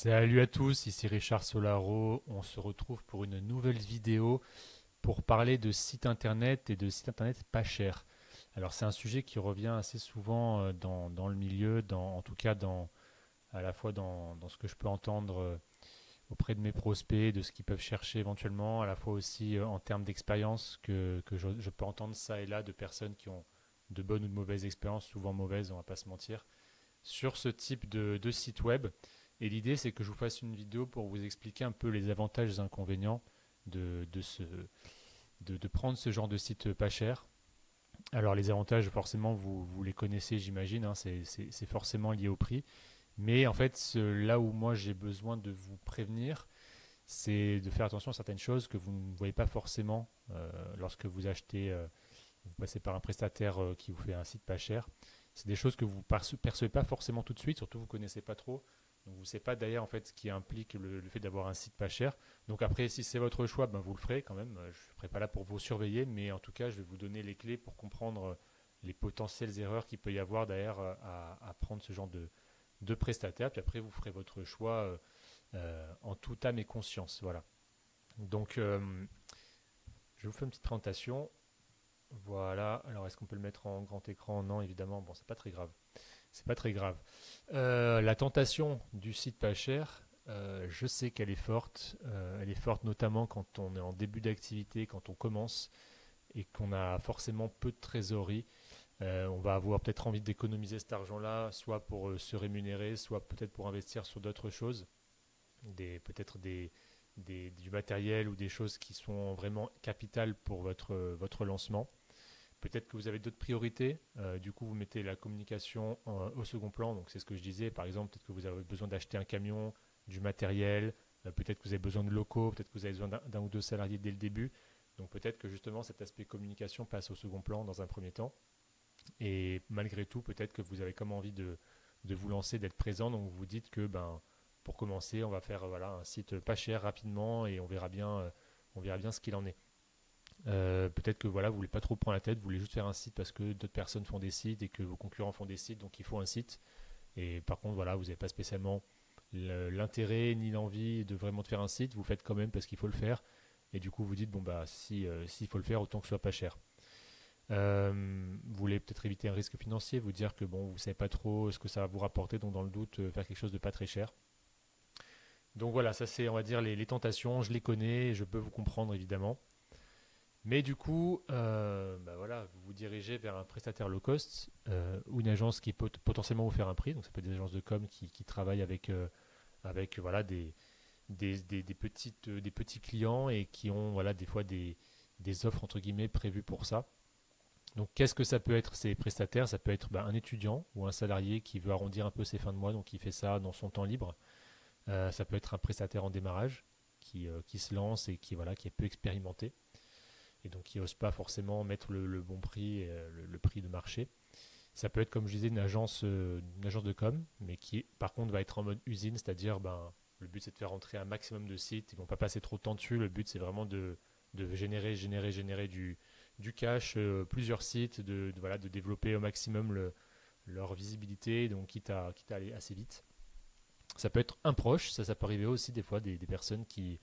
Salut à tous, ici Richard Solaro. On se retrouve pour une nouvelle vidéo pour parler de sites internet et de sites internet pas chers. Alors c'est un sujet qui revient assez souvent dans le milieu, en tout cas à la fois dans ce que je peux entendre auprès de mes prospects, de ce qu'ils peuvent chercher éventuellement, à la fois aussi en termes d'expérience que je peux entendre ça et là de personnes qui ont de bonnes ou de mauvaises expériences, souvent mauvaises, on va pas se mentir, sur ce type de site web. Et l'idée, c'est que je vous fasse une vidéo pour vous expliquer un peu les avantages et les inconvénients de prendre ce genre de site pas cher. Alors les avantages, forcément, vous les connaissez, j'imagine, hein, c'est forcément lié au prix. Mais en fait, là où moi j'ai besoin de vous prévenir, c'est de faire attention à certaines choses que vous ne voyez pas forcément lorsque vous achetez, vous passez par un prestataire qui vous fait un site pas cher. C'est des choses que vous ne percevez pas forcément tout de suite, surtout vous ne connaissez pas trop. Donc vous ne savez pas d'ailleurs en fait ce qui implique le fait d'avoir un site pas cher. Donc après, si c'est votre choix, ben, vous le ferez quand même. Je ne serai pas là pour vous surveiller, mais en tout cas, je vais vous donner les clés pour comprendre les potentielles erreurs qu'il peut y avoir derrière à prendre ce genre de prestataire. Puis après, vous ferez votre choix en toute âme et conscience. Voilà. Donc, je vous fais une petite présentation. Voilà. Alors, est-ce qu'on peut le mettre en grand écran? Non, évidemment. Bon, c'est pas très grave. C'est pas très grave. La tentation du site pas cher, je sais qu'elle est forte. Elle est forte notamment quand on est en début d'activité, quand on commence et qu'on a forcément peu de trésorerie. On va avoir peut-être envie d'économiser cet argent-là, soit pour se rémunérer, soit peut-être pour investir sur d'autres choses, peut-être du matériel ou des choses qui sont vraiment capitales pour votre lancement. Peut-être que vous avez d'autres priorités. Du coup, vous mettez la communication au second plan. Donc, c'est ce que je disais. Par exemple, peut-être que vous avez besoin d'acheter un camion, du matériel. Peut-être que vous avez besoin de locaux. Peut-être que vous avez besoin d'un ou deux salariés dès le début. Donc, peut-être que justement, cet aspect communication passe au second plan dans un premier temps. Et malgré tout, peut-être que vous avez comme envie de vous lancer, d'être présent. Donc, vous vous dites que pour commencer, on va faire voilà, un site pas cher rapidement et on verra bien ce qu'il en est. Peut-être que voilà, vous voulez pas trop prendre la tête, vous voulez juste faire un site parce que d'autres personnes font des sites et que vos concurrents font des sites, donc il faut un site. Et par contre, voilà, vous n'avez pas spécialement l'intérêt ni l'envie de vraiment de faire un site, vous faites quand même parce qu'il faut le faire. Et du coup, vous dites, bon, bah, s'il faut le faire, autant que ce soit pas cher. Vous voulez peut-être éviter un risque financier, vous dire que bon, vous savez pas trop ce que ça va vous rapporter, donc dans le doute, faire quelque chose de pas très cher. Donc voilà, ça c'est, on va dire, les tentations, je les connais, je peux vous comprendre évidemment. Mais du coup, voilà, vous vous dirigez vers un prestataire low cost ou une agence qui peut potentiellement vous faire un prix. Donc, ça peut être des agences de com qui travaillent avec voilà, des petits clients et qui ont voilà, des fois des offres entre guillemets prévues pour ça. Donc, qu'est-ce que ça peut être ces prestataires? Ça peut être un étudiant ou un salarié qui veut arrondir un peu ses fins de mois, donc qui fait ça dans son temps libre. Ça peut être un prestataire en démarrage qui se lance et voilà, qui est peu expérimenté et donc qui n'ose pas forcément mettre le bon prix, le prix de marché. Ça peut être, comme je disais, une agence de com, mais qui par contre va être en mode usine, c'est-à-dire le but c'est de faire rentrer un maximum de sites, ils ne vont pas passer trop de temps dessus, le but c'est vraiment de générer du cash, plusieurs sites, voilà, de développer au maximum leur visibilité, donc quitte à aller assez vite. Ça peut être un proche, ça peut arriver aussi des fois des personnes qui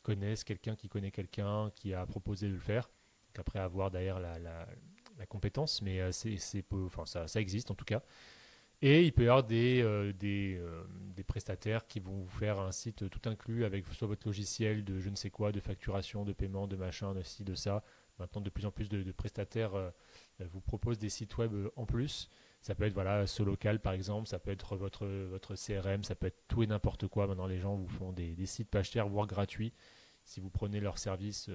connaissent quelqu'un qui connaît quelqu'un qui a proposé de le faire, qu'après avoir derrière la compétence, mais enfin, ça existe en tout cas. Et il peut y avoir des prestataires qui vont vous faire un site tout inclus avec soit votre logiciel de je ne sais quoi, de facturation, de paiement, de machin, de ci, de ça. Maintenant, de plus en plus de prestataires vous proposent des sites web en plus. Ça peut être voilà, Solocal par exemple, ça peut être votre CRM, ça peut être tout et n'importe quoi. Maintenant, les gens vous font des sites pas chers, voire gratuits, si vous prenez leurs services,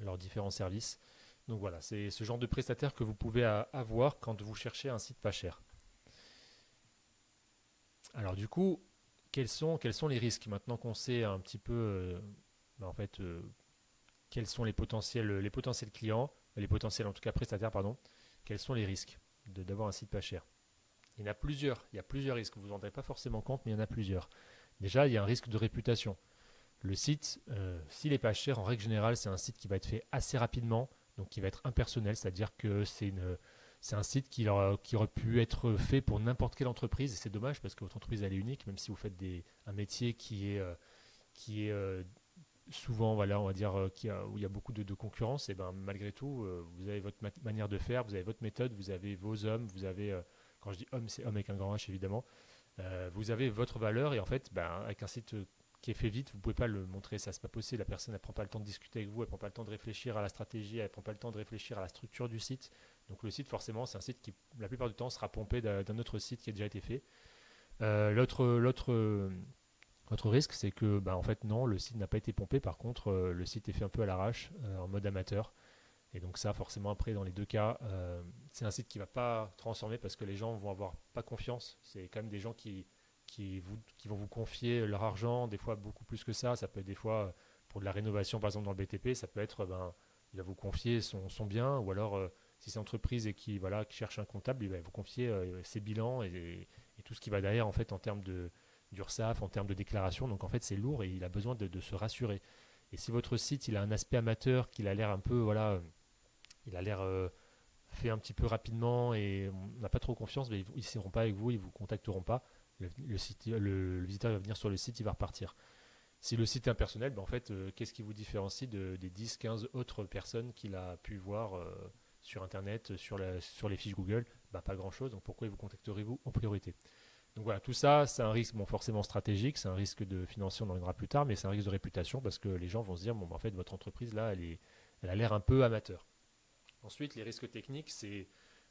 leurs différents services. Donc voilà, c'est ce genre de prestataire que vous pouvez avoir quand vous cherchez un site pas cher. Alors du coup, quels sont les risques maintenant qu'on sait un petit peu, en fait, quels sont les potentiels clients, les potentiels en tout cas prestataires, pardon, quels sont les risques d'avoir un site pas cher? Il y en a plusieurs, il y a plusieurs risques, vous ne vous en rendez pas forcément compte, mais il y en a plusieurs. Déjà, il y a un risque de réputation. Le site, s'il n'est pas cher, en règle générale, c'est un site qui va être fait assez rapidement, donc qui va être impersonnel, c'est-à-dire que c'est un site qui aurait pu être fait pour n'importe quelle entreprise. Et c'est dommage parce que votre entreprise, elle est unique, même si vous faites un métier qui est souvent, voilà, on va dire, où il y a beaucoup de concurrence. Et ben, malgré tout, vous avez votre manière de faire, vous avez votre méthode, vous avez vos hommes, vous avez, quand je dis homme, c'est homme avec un grand H évidemment. Vous avez votre valeur et en fait, ben, avec un site qui est fait vite, vous ne pouvez pas le montrer, ça c'est pas possible. La personne ne prend pas le temps de discuter avec vous, elle prend pas le temps de réfléchir à la stratégie, elle prend pas le temps de réfléchir à la structure du site. Donc le site, forcément, c'est un site qui, la plupart du temps, sera pompé d'un autre site qui a déjà été fait. L'autre risque, c'est que, bah, en fait, non, le site n'a pas été pompé. Par contre, le site est fait un peu à l'arrache, en mode amateur. Et donc ça, forcément, après, dans les deux cas, c'est un site qui ne va pas transformer parce que les gens vont avoir pas confiance. C'est quand même des gens qui vont vous confier leur argent, des fois beaucoup plus que ça. Ça peut être des fois pour de la rénovation, par exemple dans le BTP, ça peut être, ben, il va vous confier son bien, ou alors si c'est une entreprise et qui cherche un comptable, il va vous confier ses bilans et tout ce qui va derrière en fait en termes d'URSSAF, en termes de déclaration. Donc en fait c'est lourd et il a besoin de se rassurer. Et si votre site il a un aspect amateur, qu'il a l'air un peu, voilà, il a l'air fait un petit peu rapidement et on n'a pas trop confiance, mais ils ne seront pas avec vous, ils ne vous contacteront pas. Le visiteur va venir sur le site, il va repartir. Si le site est impersonnel, ben en fait, qu'est-ce qui vous différencie des 10-15 autres personnes qu'il a pu voir sur Internet, sur les fiches Google? Ben, pas grand-chose, donc pourquoi vous contacterez-vous en priorité? Donc voilà, tout ça, c'est un risque bon, forcément stratégique, c'est un risque de financier, on en reviendra plus tard, mais c'est un risque de réputation parce que les gens vont se dire, bon, ben, en fait, votre entreprise, là, elle a l'air un peu amateur. Ensuite, les risques techniques, c'est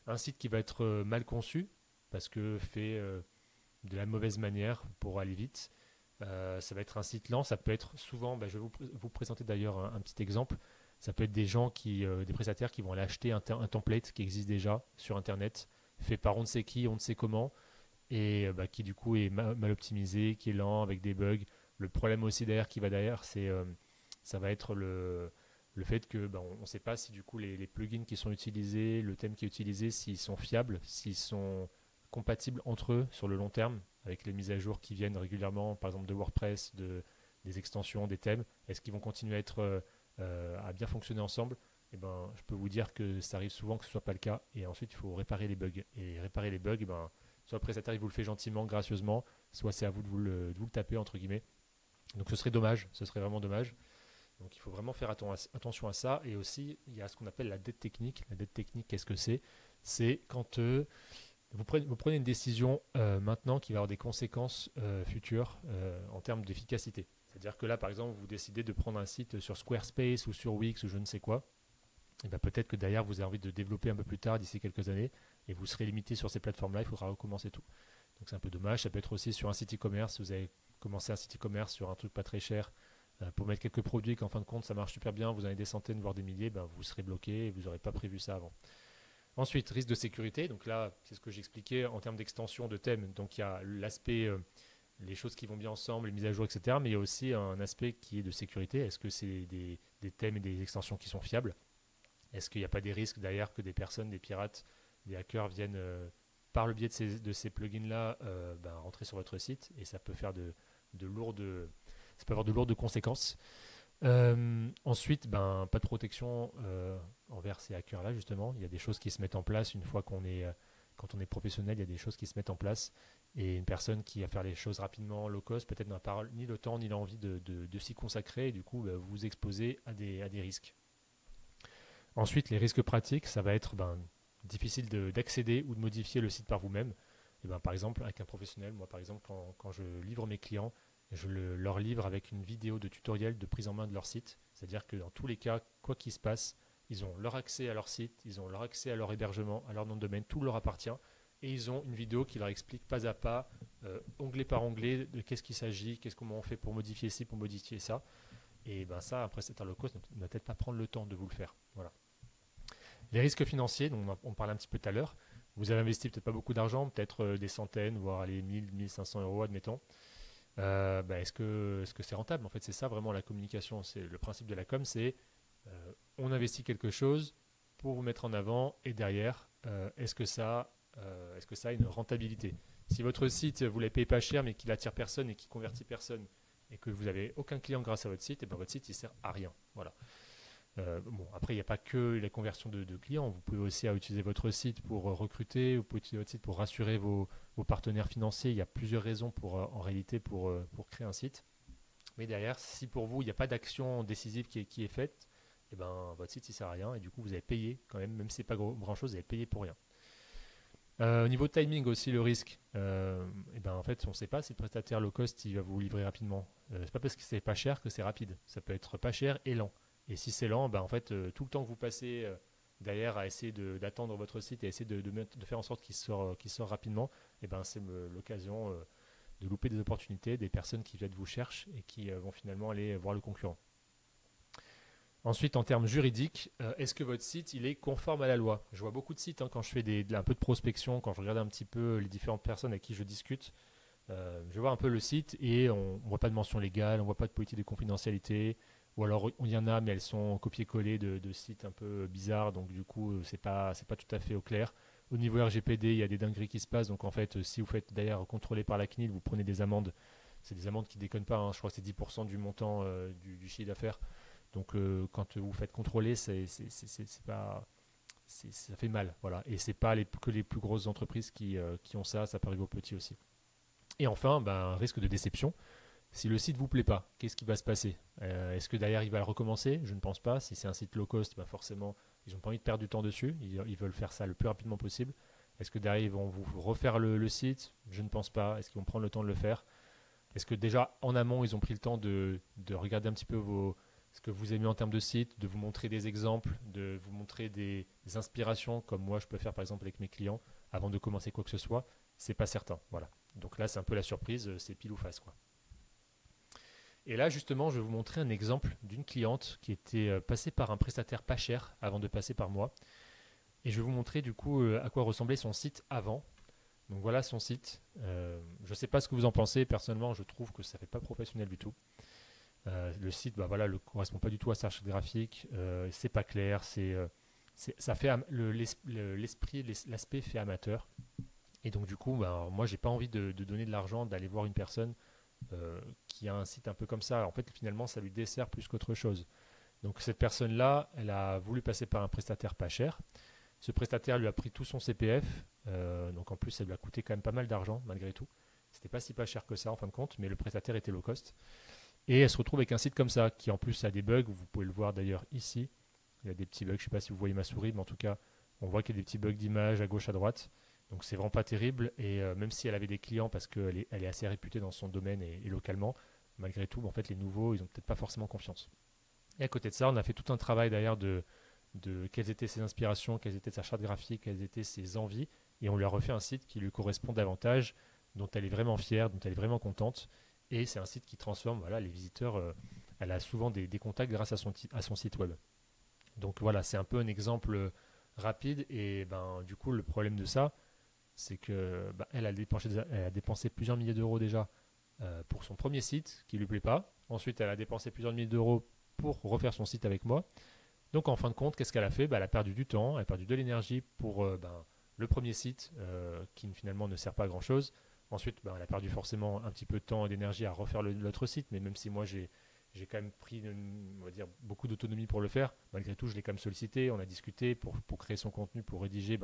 un site qui va être mal conçu parce que fait de la mauvaise manière pour aller vite. Ça va être un site lent, ça peut être souvent, bah, je vais vous présenter d'ailleurs un petit exemple, ça peut être des gens des prestataires qui vont aller acheter un template qui existe déjà sur Internet, fait par on ne sait qui, on ne sait comment, et bah, qui du coup est mal optimisé, qui est lent, avec des bugs. Le problème aussi derrière qui va derrière, ça va être le fait que bah, on ne sait pas si du coup les plugins qui sont utilisés, le thème qui est utilisé, s'ils sont fiables, s'ils sont compatibles entre eux sur le long terme, avec les mises à jour qui viennent régulièrement, par exemple de WordPress, des extensions, des thèmes. Est-ce qu'ils vont continuer à être à bien fonctionner ensemble? Eh ben, je peux vous dire que ça arrive souvent que ce ne soit pas le cas. Et ensuite, il faut réparer les bugs. Et réparer les bugs, eh ben, soit le prestataire il vous le fait gentiment, gracieusement, soit c'est à vous de vous le taper, entre guillemets. Donc ce serait dommage, ce serait vraiment dommage. Donc il faut vraiment faire attention à ça. Et aussi, il y a ce qu'on appelle la dette technique. La dette technique, qu'est-ce que c'est? C'est quand vous prenez une décision maintenant qui va avoir des conséquences futures en termes d'efficacité. C'est-à-dire que là, par exemple, vous décidez de prendre un site sur Squarespace ou sur Wix ou je ne sais quoi. Et ben peut-être que derrière, vous avez envie de développer un peu plus tard, d'ici quelques années, et vous serez limité sur ces plateformes-là, il faudra recommencer tout. Donc c'est un peu dommage. Ça peut être aussi sur un site e-commerce. Si vous avez commencé un site e-commerce sur un truc pas très cher pour mettre quelques produits qu'en fin de compte, ça marche super bien, vous en avez des centaines, voire des milliers, ben, vous serez bloqué et vous n'aurez pas prévu ça avant. Ensuite, risque de sécurité. Donc là, c'est ce que j'expliquais en termes d'extension de thème. Donc il y a l'aspect, les choses qui vont bien ensemble, les mises à jour, etc. Mais il y a aussi un aspect qui est de sécurité. Est-ce que c'est des thèmes et des extensions qui sont fiables? Est-ce qu'il n'y a pas des risques derrière que des personnes, des pirates, des hackers viennent par le biais de ces plugins-là ben, rentrer sur votre site et ça peut faire de lourdes, ça peut avoir de lourdes conséquences. Ensuite, ben, pas de protection envers ces hackers-là, justement. Il y a des choses qui se mettent en place une fois quand on est professionnel, il y a des choses qui se mettent en place. Et une personne qui va faire les choses rapidement, low cost, peut-être n'a pas ni le temps ni l'envie de s'y consacrer. Et du coup, vous vous exposez à des risques. Ensuite, les risques pratiques, ça va être ben, difficile d'accéder ou de modifier le site par vous-même. Et ben, par exemple, avec un professionnel, moi par exemple, quand je livre mes clients, leur livre avec une vidéo de tutoriel de prise en main de leur site. C'est-à-dire que dans tous les cas, quoi qu'il se passe, ils ont leur accès à leur site, ils ont leur accès à leur hébergement, à leur nom de domaine, tout leur appartient. Et ils ont une vidéo qui leur explique pas à pas, onglet par onglet, de qu'est-ce qu'il s'agit, comment on fait pour modifier ci, pour modifier ça. Et ben ça, un prestataire low cost ne va peut-être pas prendre le temps de vous le faire. Voilà. Les risques financiers, donc on parlait un petit peu tout à l'heure. Vous avez investi peut-être pas beaucoup d'argent, peut-être des centaines, voire les 1000, 1500 euros, admettons. Bah, est-ce que c'est rentable? En fait, c'est ça vraiment la communication. C'est le principe de la com, c'est on investit quelque chose pour vous mettre en avant et derrière, est-ce que ça a une rentabilité? Si votre site, vous ne l'avez payé pas cher mais qu'il attire personne et qui convertit personne et que vous n'avez aucun client grâce à votre site, et ben votre site il sert à rien. Voilà. Bon, après, il n'y a pas que les conversions de clients. Vous pouvez aussi utiliser votre site pour recruter. Vous pouvez utiliser votre site pour rassurer vos partenaires financiers. Il y a plusieurs raisons en réalité pour créer un site. Mais derrière, si pour vous, il n'y a pas d'action décisive qui est faite, eh ben, votre site ne sert à rien. Et du coup, vous avez payé quand même, même si ce n'est pas grand-chose, vous avez payé pour rien. Au niveau de timing aussi, le risque, eh ben, en fait, on ne sait pas si le prestataire low cost il va vous livrer rapidement. C'est pas parce que c'est pas cher que c'est rapide. Ça peut être pas cher et lent. Et si c'est lent, ben, en fait, tout le temps que vous passez derrière à essayer d'attendre votre site et essayer de faire en sorte qu'il sort rapidement, eh ben, c'est l'occasion de louper des opportunités, des personnes qui peut-être vous cherchent et qui vont finalement aller voir le concurrent. Ensuite, en termes juridiques, est-ce que votre site il est conforme à la loi? Je vois beaucoup de sites quand je fais un peu de prospection, quand je regarde un petit peu les différentes personnes avec qui je discute. Je vois un peu le site et on ne voit pas de mention légale, on ne voit pas de politique de confidentialité. Ou alors il y en a, mais elles sont copiées-collées de sites un peu bizarres, donc du coup, c'est pas tout à fait au clair. Au niveau RGPD, il y a des dingueries qui se passent, donc en fait, si vous faites d'ailleurs contrôler par la CNIL, vous prenez des amendes. C'est des amendes qui déconnent pas, hein. Je crois que c'est 10% du montant du chiffre d'affaires. Donc quand vous faites contrôler, c'est pas, ça fait mal, voilà. Et c'est pas que les plus grosses entreprises qui ont ça, ça peut arriver aux petits aussi. Et enfin, ben, un risque de déception. Si le site vous plaît pas, qu'est-ce qui va se passer? Est-ce que derrière il va le recommencer? Je ne pense pas. Si c'est un site low cost, ben forcément, ils n'ont pas envie de perdre du temps dessus. Ils veulent faire ça le plus rapidement possible. Est-ce que derrière ils vont vous refaire le site? Je ne pense pas. Est-ce qu'ils vont prendre le temps de le faire? Est-ce que déjà en amont ils ont pris le temps de regarder un petit peu ce que vous aimez en termes de site, de vous montrer des exemples, de vous montrer des inspirations comme moi je peux faire par exemple avec mes clients avant de commencer quoi que ce soit? C'est pas certain. Voilà. Donc là c'est un peu la surprise, c'est pile ou face quoi. Et là, justement, je vais vous montrer un exemple d'une cliente qui était passée par un prestataire pas cher avant de passer par moi. Et je vais vous montrer du coup à quoi ressemblait son site avant. Donc voilà son site. Je ne sais pas ce que vous en pensez. Personnellement, je trouve que ça ne fait pas professionnel du tout. Le site, bah voilà, ne correspond pas du tout à sa charte graphique. C'est pas clair. Ça fait l'aspect fait amateur. Et donc du coup, bah, moi, j'ai pas envie de donner de l'argent, d'aller voir une personne qui a un site un peu comme ça. En fait, finalement, ça lui dessert plus qu'autre chose. Donc cette personne-là, elle a voulu passer par un prestataire pas cher. Ce prestataire lui a pris tout son CPF. Donc en plus, ça lui a coûté quand même pas mal d'argent malgré tout. C'était pas si pas cher que ça en fin de compte, mais le prestataire était low cost. Et elle se retrouve avec un site comme ça, qui en plus a des bugs. Vous pouvez le voir d'ailleurs ici. Il y a des petits bugs. Je ne sais pas si vous voyez ma souris, mais en tout cas, on voit qu'il y a des petits bugs d'image à gauche, à droite. Donc c'est vraiment pas terrible. Et même si elle avait des clients, parce elle est assez réputée dans son domaine et localement, malgré tout, en fait, les nouveaux, ils n'ont peut-être pas forcément confiance. Et à côté de ça, on a fait tout un travail d'ailleurs de quelles étaient ses inspirations, quelles étaient sa charte graphique, quelles étaient ses envies. Et on lui a refait un site qui lui correspond davantage, dont elle est vraiment fière, dont elle est vraiment contente. Et c'est un site qui transforme voilà, les visiteurs. Elle a souvent des contacts grâce à son site web. Donc voilà, c'est un peu un exemple rapide. Et ben, du coup, le problème de ça, c'est que elle a dépensé plusieurs milliers d'euros déjà pour son premier site qui lui plaît pas. Ensuite, elle a dépensé plusieurs milliers d'euros pour refaire son site avec moi. Donc en fin de compte, qu'est-ce qu'elle a fait? Elle a perdu du temps, elle a perdu de l'énergie pour le premier site qui finalement ne sert pas à grand chose. Ensuite, elle a perdu forcément un petit peu de temps et d'énergie à refaire l'autre site, mais même si moi j'ai quand même pris on va dire, beaucoup d'autonomie pour le faire, malgré tout je l'ai quand même sollicité, on a discuté pour créer son contenu, pour rédiger.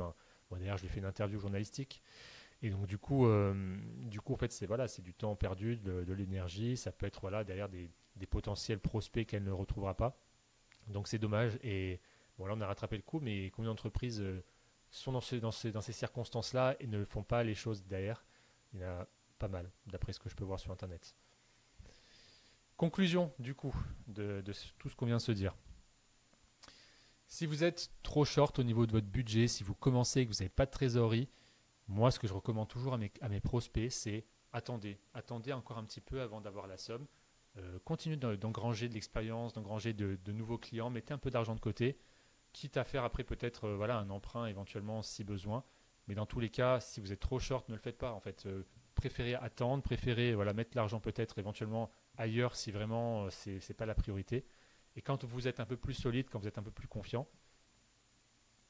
D'ailleurs je lui ai fait une interview journalistique. Et donc du coup en fait c'est du temps perdu, de l'énergie, ça peut être derrière des potentiels prospects qu'elle ne retrouvera pas. Donc c'est dommage. Et bon, là, on a rattrapé le coup, mais combien d'entreprises sont dans ces circonstances-là et ne font pas les choses derrière? Il y en a pas mal, d'après ce que je peux voir sur Internet. Conclusion, du coup, de tout ce qu'on vient de se dire. Si vous êtes trop short au niveau de votre budget, si vous commencez et que vous n'avez pas de trésorerie, moi, ce que je recommande toujours à mes prospects, c'est attendez encore un petit peu avant d'avoir la somme. Continuez d'engranger de l'expérience, d'engranger de nouveaux clients, mettez un peu d'argent de côté, quitte à faire après peut-être un emprunt éventuellement si besoin. Mais dans tous les cas, si vous êtes trop short, ne le faites pas. En fait, préférez attendre, préférez mettre l'argent peut-être éventuellement ailleurs si vraiment c'est pas la priorité. Et quand vous êtes un peu plus solide, quand vous êtes un peu plus confiant,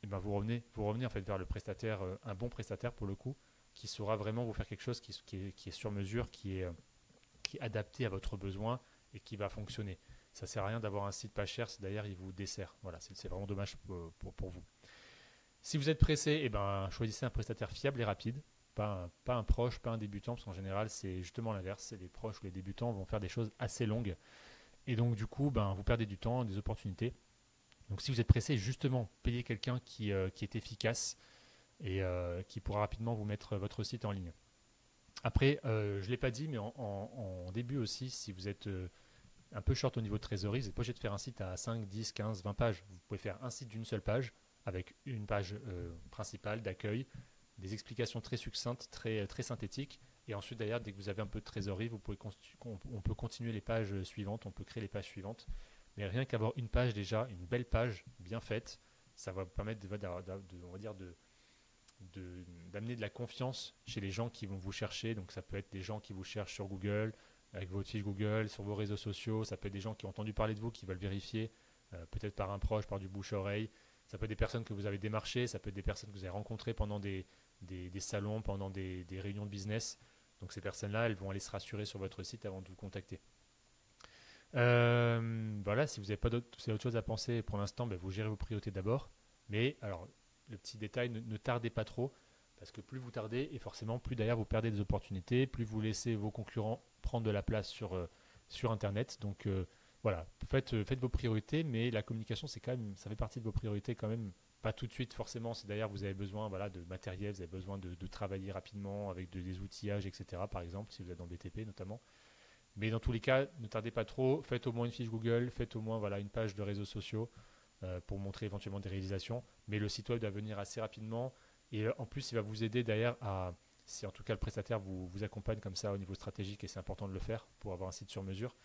et ben vous revenez en fait vers le prestataire, un bon prestataire pour le coup, qui saura vraiment vous faire quelque chose qui est sur mesure, qui est adapté à votre besoin et qui va fonctionner. Ça sert à rien d'avoir un site pas cher si d'ailleurs il vous dessert. Voilà, c'est vraiment dommage pour vous. Si vous êtes pressé, eh ben, choisissez un prestataire fiable et rapide. Pas un proche, pas un débutant, parce qu'en général, c'est justement l'inverse. C'est les proches ou les débutants vont faire des choses assez longues. Et donc, du coup, ben, vous perdez du temps, des opportunités. Donc, si vous êtes pressé, justement, payez quelqu'un qui est efficace et qui pourra rapidement vous mettre votre site en ligne. Après, je ne l'ai pas dit, mais en début aussi, si vous êtes un peu short au niveau de trésorerie, vous n'êtes pas obligé de faire un site à 5, 10, 15, 20 pages. Vous pouvez faire un site d'une seule page avec une page principale d'accueil, des explications très succinctes, très synthétiques. Et ensuite, d'ailleurs, dès que vous avez un peu de trésorerie, on peut continuer les pages suivantes, on peut créer les pages suivantes. Mais rien qu'avoir une page déjà, une belle page bien faite, ça va vous permettre on va dire d'amener de la confiance chez les gens qui vont vous chercher. Donc ça peut être des gens qui vous cherchent sur Google, avec votre fiche Google, sur vos réseaux sociaux. Ça peut être des gens qui ont entendu parler de vous, qui veulent vérifier, peut-être par un proche, par du bouche-oreille. Ça peut être des personnes que vous avez démarchées, ça peut être des personnes que vous avez rencontrées pendant des salons, pendant des réunions de business. Donc ces personnes-là, elles vont aller se rassurer sur votre site avant de vous contacter. Voilà, si vous n'avez pas autre chose à penser pour l'instant, ben, vous gérez vos priorités d'abord. Mais alors, le petit détail, ne tardez pas trop, parce que plus vous tardez, et forcément, plus d'ailleurs vous perdez des opportunités, plus vous laissez vos concurrents prendre de la place sur Internet. Donc voilà, faites vos priorités, mais la communication, c'est quand même, ça fait partie de vos priorités quand même. Pas tout de suite forcément, si d'ailleurs vous avez besoin voilà, de matériel, vous avez besoin de travailler rapidement avec des outillages, etc. Par exemple, si vous êtes dans le BTP notamment. Mais dans tous les cas, ne tardez pas trop, faites au moins une fiche Google, faites au moins voilà, une page de réseaux sociaux pour montrer éventuellement des réalisations. Mais le site web doit venir assez rapidement et en plus, il va vous aider d'ailleurs si en tout cas le prestataire vous accompagne comme ça au niveau stratégique, et c'est important de le faire pour avoir un site sur mesure,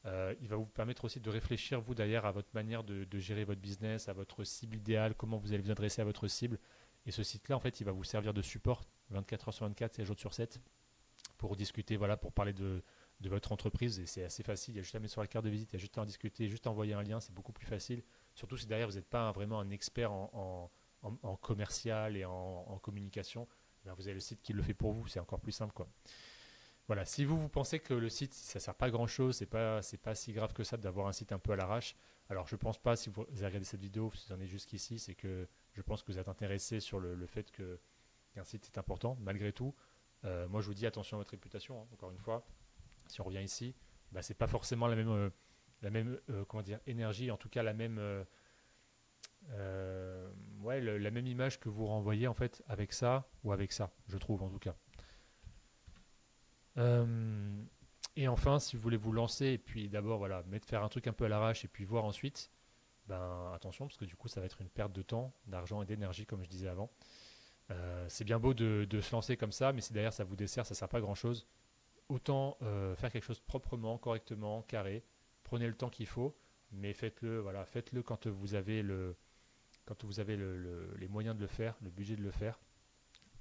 il va vous permettre aussi de réfléchir vous d'ailleurs à votre manière de gérer votre business, à votre cible idéale, comment vous allez vous adresser à votre cible. Et ce site-là, en fait, il va vous servir de support 24 heures sur 24, 7 jours sur 7 pour discuter, voilà, pour parler de votre entreprise. Et c'est assez facile, il y a juste à mettre sur la carte de visite, il y a juste à en discuter, juste à envoyer un lien, c'est beaucoup plus facile. Surtout si derrière vous n'êtes pas vraiment un expert en commercial et en communication, ben vous avez le site qui le fait pour vous, c'est encore plus simple, quoi. Voilà, si vous pensez que le site, ça ne sert pas à grand chose, c'est pas si grave que ça d'avoir un site un peu à l'arrache. Alors je pense pas, si vous avez regardé cette vidéo, si vous en êtes jusqu'ici, c'est que je pense que vous êtes intéressé sur le fait qu'un site est important, malgré tout. Moi je vous dis attention à votre réputation, hein, encore une fois. Si on revient ici, bah, c'est pas forcément la même comment dire, énergie, en tout cas la même image que vous renvoyez en fait avec ça ou avec ça, je trouve en tout cas. Euh, et enfin, si vous voulez vous lancer et puis d'abord voilà, faire un truc un peu à l'arrache et puis voir ensuite, ben attention parce que du coup ça va être une perte de temps, d'argent et d'énergie comme je disais avant. C'est bien beau de se lancer comme ça, mais si derrière ça vous dessert, ça ne sert pas à grand chose. Autant faire quelque chose proprement, correctement, carré. Prenez le temps qu'il faut, mais faites-le, voilà, faites-le quand vous avez les moyens de le faire, le budget de le faire,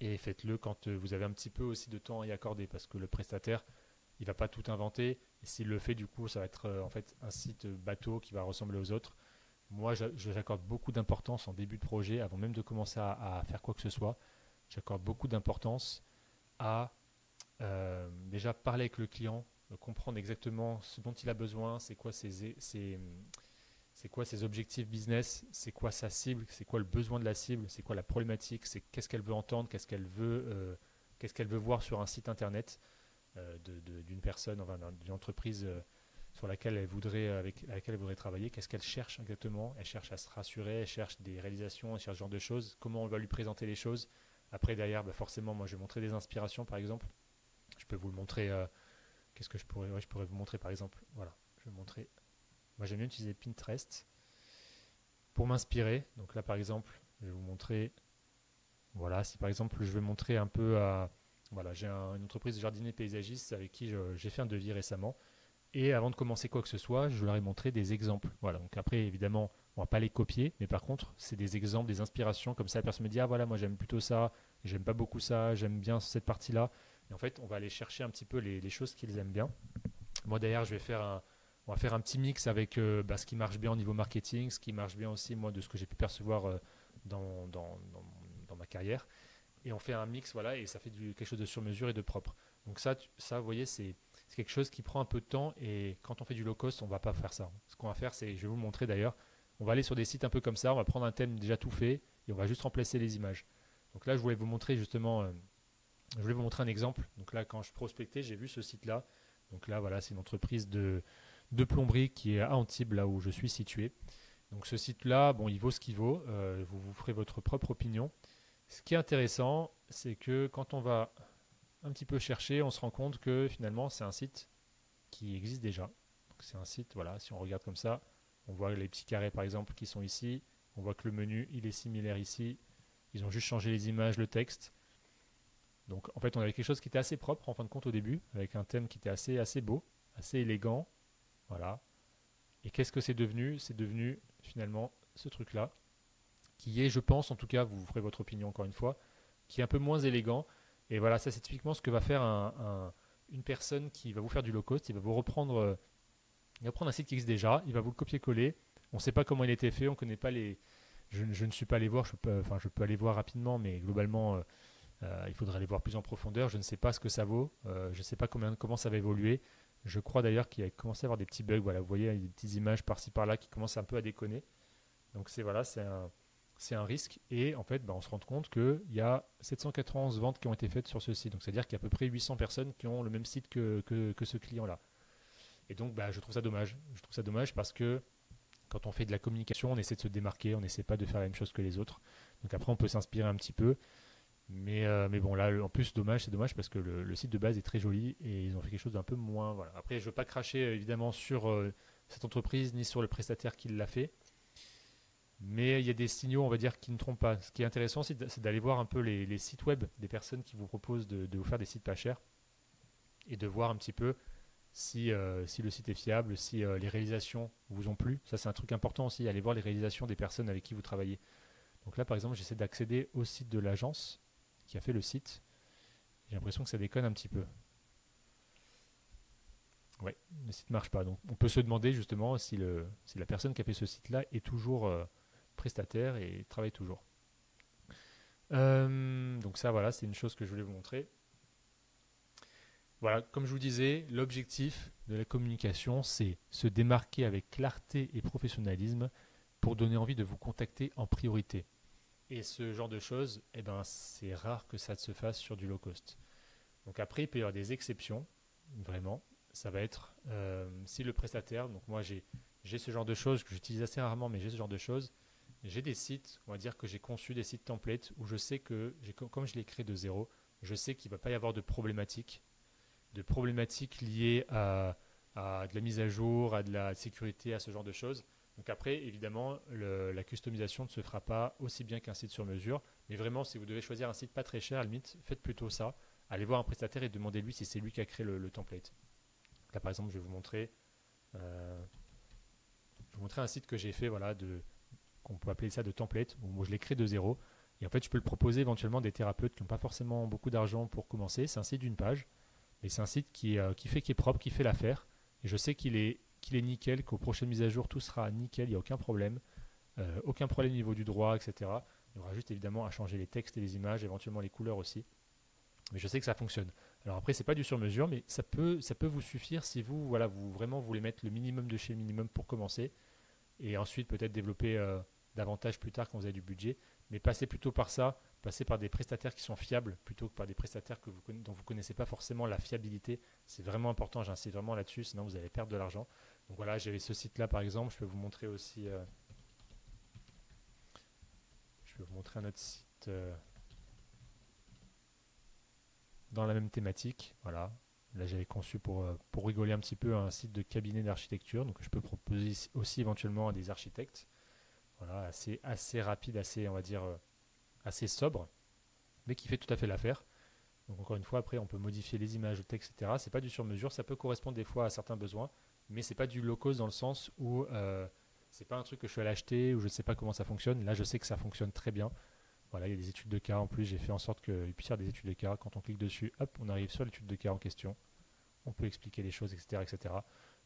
et faites-le quand vous avez un petit peu aussi de temps à y accorder, parce que le prestataire, il va pas tout inventer, et s'il le fait, du coup, ça va être en fait un site bateau qui va ressembler aux autres. Moi, j'accorde beaucoup d'importance en début de projet, avant même de commencer à faire quoi que ce soit. J'accorde beaucoup d'importance à déjà parler avec le client, comprendre exactement ce dont il a besoin, c'est quoi ses objectifs business, c'est quoi sa cible, c'est quoi le besoin de la cible, c'est quoi la problématique, c'est qu'est-ce qu'elle veut entendre, qu'est-ce qu'elle veut voir sur un site internet d'une personne, enfin, d'une entreprise sur laquelle avec laquelle elle voudrait travailler, qu'est-ce qu'elle cherche exactement. Elle cherche à se rassurer, elle cherche des réalisations, elle cherche ce genre de choses, comment on va lui présenter les choses. Après derrière, bah forcément, moi je vais montrer des inspirations par exemple. Je peux vous le montrer. Qu'est-ce que je pourrais, ouais, je pourrais vous montrer par exemple. Voilà, je vais montrer. Moi j'aime bien utiliser Pinterest pour m'inspirer. Donc là par exemple, je vais vous montrer. Voilà, si par exemple je vais montrer un peu à. Voilà, j'ai une entreprise de jardinier paysagiste avec qui j'ai fait un devis récemment. Et avant de commencer quoi que ce soit, je leur ai montré des exemples. Voilà, donc après évidemment, on va pas les copier, mais par contre, c'est des exemples, des inspirations. Comme ça, la personne me dit, ah voilà, moi j'aime plutôt ça, j'aime pas beaucoup ça, j'aime bien cette partie-là. Et en fait, on va aller chercher un petit peu les choses qu'ils aiment bien. Moi d'ailleurs, on va faire un petit mix avec ce qui marche bien au niveau marketing, ce qui marche bien aussi, moi, de ce que j'ai pu percevoir dans ma carrière. Et on fait un mix, voilà, et ça fait quelque chose de sur mesure et de propre. Donc ça, vous voyez, c'est c'est quelque chose qui prend un peu de temps et quand on fait du low cost, on ne va pas faire ça. Ce qu'on va faire, c'est, je vais vous le montrer d'ailleurs, on va aller sur des sites un peu comme ça, on va prendre un thème déjà tout fait et on va juste remplacer les images. Donc là, je voulais vous montrer justement, je voulais vous montrer un exemple. Donc là, quand je prospectais, j'ai vu ce site-là. Donc là, voilà, c'est une entreprise de plomberie qui est à Antibes, là où je suis situé. Donc ce site-là, bon, il vaut ce qu'il vaut. Vous vous ferez votre propre opinion. Ce qui est intéressant, c'est que quand on va un petit peu chercher, on se rend compte que finalement, c'est un site qui existe déjà. C'est un site, voilà, si on regarde comme ça, on voit les petits carrés par exemple qui sont ici. On voit que le menu, il est similaire ici. Ils ont juste changé les images, le texte. Donc en fait, on avait quelque chose qui était assez propre en fin de compte au début, avec un thème qui était assez beau, assez élégant. Voilà. Et qu'est-ce que c'est devenu? C'est devenu finalement ce truc-là, qui est, je pense, en tout cas, vous ferez votre opinion encore une fois, qui est un peu moins élégant. Et voilà, ça c'est typiquement ce que va faire une personne qui va vous faire du low cost. Il va vous reprendre, il va prendre un site qui existe déjà, il va vous le copier-coller. On ne sait pas comment il a été fait, on ne connaît pas les. Je ne suis pas allé voir, je peux aller voir rapidement, mais globalement, il faudrait aller voir plus en profondeur. Je ne sais pas ce que ça vaut, je ne sais pas comment ça va évoluer. Je crois d'ailleurs qu'il a commencé à avoir des petits bugs. Voilà, vous voyez, il y a des petites images par-ci par-là qui commencent un peu à déconner. Donc c'est voilà, c'est un risque. Et en fait, bah, on se rend compte qu'il y a 791 ventes qui ont été faites sur ce site. Donc c'est-à-dire qu'il y a à peu près 800 personnes qui ont le même site que ce client-là. Et donc bah, je trouve ça dommage. Je trouve ça dommage parce que quand on fait de la communication, on essaie de se démarquer, on n'essaie pas de faire la même chose que les autres. Donc après, on peut s'inspirer un petit peu. Mais bon, là, en plus, c'est dommage parce que le site de base est très joli et ils ont fait quelque chose d'un peu moins. Voilà. Après, je ne veux pas cracher évidemment sur cette entreprise ni sur le prestataire qui l'a fait. Mais il y a des signaux, on va dire, qui ne trompent pas. Ce qui est intéressant, c'est d'aller voir un peu les sites web des personnes qui vous proposent de vous faire des sites pas chers et de voir un petit peu si le site est fiable, si les réalisations vous ont plu. Ça, c'est un truc important aussi, aller voir les réalisations des personnes avec qui vous travaillez. Donc là, par exemple, j'essaie d'accéder au site de l'agence qui a fait le site. J'ai l'impression que ça déconne un petit peu. Ouais, le site ne marche pas. Donc on peut se demander justement si la personne qui a fait ce site-là est toujours prestataire et travaille toujours. Donc ça, voilà, c'est une chose que je voulais vous montrer. Voilà, comme je vous disais, l'objectif de la communication, c'est se démarquer avec clarté et professionnalisme pour donner envie de vous contacter en priorité. Et ce genre de choses, eh ben, c'est rare que ça se fasse sur du low cost. Donc après, il peut y avoir des exceptions, vraiment. Ça va être si le prestataire, donc moi j'ai ce genre de choses que j'utilise assez rarement, mais j'ai ce genre de choses. J'ai des sites, on va dire que j'ai conçu des sites templates où je sais que, comme je les crée de zéro, je sais qu'il ne va pas y avoir de problématiques liées à de la mise à jour, à de la sécurité, à ce genre de choses. Donc après, évidemment, la customisation ne se fera pas aussi bien qu'un site sur mesure. Mais vraiment, si vous devez choisir un site pas très cher, à la limite, faites plutôt ça. Allez voir un prestataire et demandez-lui si c'est lui qui a créé le template. Là, par exemple, je vais vous montrer, un site que j'ai fait, voilà, qu'on peut appeler ça de template. Où moi, je l'ai créé de zéro. Et en fait, je peux le proposer éventuellement à des thérapeutes qui n'ont pas forcément beaucoup d'argent pour commencer. C'est un site d'une page. Mais c'est un site qui est propre, qui fait l'affaire. Et je sais qu'il est nickel, qu'aux prochaines mises à jour, tout sera nickel, il n'y a aucun problème au niveau du droit, etc. Il y aura juste évidemment à changer les textes et les images, éventuellement les couleurs aussi. Mais je sais que ça fonctionne. Alors après, c'est pas du sur-mesure, mais ça peut vous suffire si vous, voilà, vous vraiment voulez mettre le minimum de chez le minimum pour commencer. Et ensuite peut-être développer davantage plus tard quand vous avez du budget. Mais passez plutôt par ça, passez par des prestataires qui sont fiables plutôt que par des prestataires dont vous ne connaissez pas forcément la fiabilité. C'est vraiment important, j'insiste vraiment là-dessus, sinon vous allez perdre de l'argent. Donc voilà, j'avais ce site-là par exemple, je peux vous montrer aussi, je vais vous montrer un autre site dans la même thématique. Voilà, là j'avais conçu pour rigoler un petit peu un site de cabinet d'architecture, donc je peux proposer aussi éventuellement à des architectes. Voilà, assez rapide, on va dire, assez sobre, mais qui fait tout à fait l'affaire. Donc encore une fois, après, on peut modifier les images, le texte, etc. C'est pas du sur-mesure, ça peut correspondre des fois à certains besoins, mais c'est pas du low-cost dans le sens où c'est pas un truc que je suis allé acheter ou je ne sais pas comment ça fonctionne. Là, je sais que ça fonctionne très bien. Voilà, il y a des études de cas en plus. J'ai fait en sorte qu'il puisse y avoir des études de cas. Quand on clique dessus, hop, on arrive sur l'étude de cas en question. On peut expliquer les choses, etc., etc.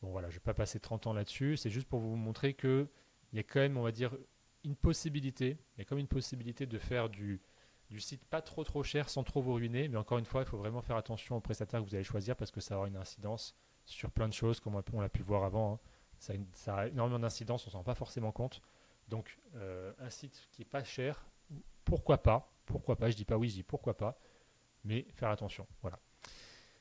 Bon voilà, je vais pas passer 30 ans là-dessus. C'est juste pour vous montrer que il y a quand même, on va dire, une possibilité. Il y a quand même une possibilité de faire du site pas trop cher sans trop vous ruiner. Mais encore une fois, il faut vraiment faire attention aux prestataires que vous allez choisir parce que ça aura une incidence sur plein de choses, comme on l'a pu voir avant, hein. Ça a énormément d'incidence, on ne s'en rend pas forcément compte. Donc, un site qui est pas cher, pourquoi pas, je dis pas oui, je dis pourquoi pas, mais faire attention. Voilà.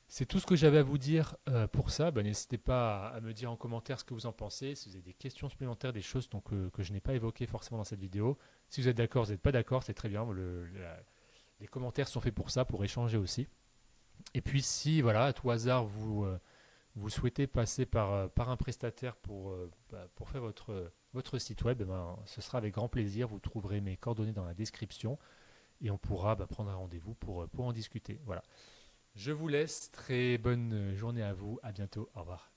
C'est tout ce que j'avais à vous dire pour ça. Ben, n'hésitez pas à me dire en commentaire ce que vous en pensez. Si vous avez des questions supplémentaires, des choses donc, que je n'ai pas évoquées forcément dans cette vidéo. Si vous êtes d'accord, vous n'êtes pas d'accord, c'est très bien. Les commentaires sont faits pour ça, pour échanger aussi. Et puis si, voilà, à tout hasard, vous souhaitez passer par un prestataire pour faire votre site web, ben, ce sera avec grand plaisir. Vous trouverez mes coordonnées dans la description et on pourra prendre un rendez-vous pour en discuter. Voilà. Je vous laisse. Très bonne journée à vous. À bientôt. Au revoir.